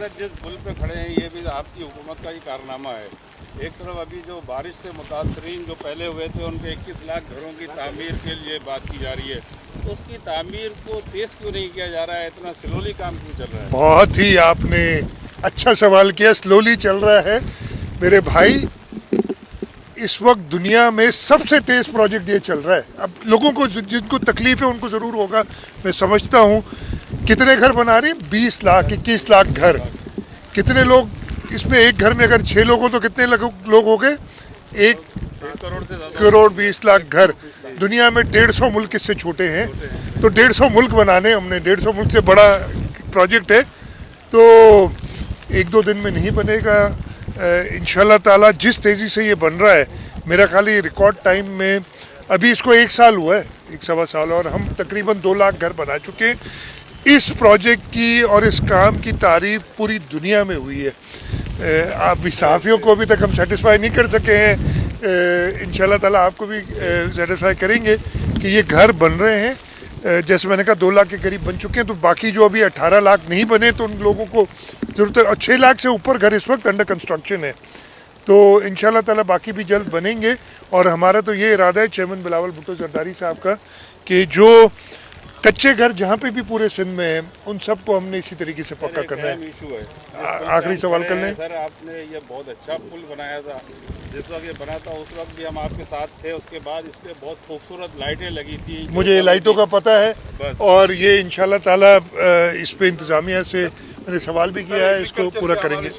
Sir जिस पुल पे खड़े हैं ये भी आपकी हुकूमत का ही कारनामा है। एक तरफ अभी जो बारिश से मुतासरीन जो पहले हुए थे उनके 21 लाख घरों की तामीर के लिए बात की जा रही है, तो उसकी तामीर को तेज़ क्यों नहीं किया जा रहा है, इतना स्लोली काम क्यों चल रहा है? बहुत ही आपने अच्छा सवाल किया। स्लोली चल रहा है मेरे भाई। इस वक्त दुनिया में सबसे तेज प्रोजेक्ट ये चल रहा है। अब लोगों को जिनको तकलीफ है उनको ज़रूर होगा, मैं समझता हूँ। कितने घर बना रहे हैं? 20 लाख 21 लाख घर। कितने लोग इसमें, एक घर में अगर 6 लोग हो तो कितने लोग हो गए? 1 करोड़ से ज़्यादा करोड़ 20 लाख घर। दुनिया में 150 मुल्क इससे छोटे हैं, तो 150 मुल्क बनाने हमने। 150 मुल्क से बड़ा प्रोजेक्ट है, तो 1-2 दिन में नहीं बनेगा इंशाल्लाह ताला। जिस तेज़ी से ये बन रहा है, मेरा ख्याल ये रिकॉर्ड टाइम में, अभी इसको 1 साल हुआ है, 1 सवा साल, और हम तकरीबन 2 लाख घर बना चुके हैं। इस प्रोजेक्ट की और इस काम की तारीफ पूरी दुनिया में हुई है। आप सहाफ़ियों को अभी तक हम सेटिस्फाई नहीं कर सके हैं। इंशाल्लाह ताला आपको भी सेटिस्फाई करेंगे कि ये घर बन रहे हैं। जैसे मैंने कहा 2 लाख के करीब बन चुके हैं, तो बाकी जो अभी 18 लाख नहीं बने तो उन लोगों को ज़रूरत है। और 6 लाख से ऊपर घर इस वक्त अंडर कंस्ट्रक्शन है, तो इंशाल्लाह ताला बाकी भी जल्द बनेंगे। और हमारा तो ये इरादा है चेयरमैन बिलावल भुट्टो जरदारी साहब का कि जो कच्चे घर जहाँ पे भी पूरे सिंध में हैं उन सबको हमने इसी तरीके से पक्का करना है। इशू है। आखिरी सवाल कर लें सर, आपने ये बहुत अच्छा पुल बनाया था, जिस वक्त ये बना था उस वक्त भी हम आपके साथ थे। उसके बाद इस पे बहुत खूबसूरत लाइटें लगी थी। मुझे लाइटों का पता है, बस। और ये इंशाल्लाह ताला इस पे इंतज़ामिया से मैंने सवाल भी किया है, इसको पूरा करेंगे।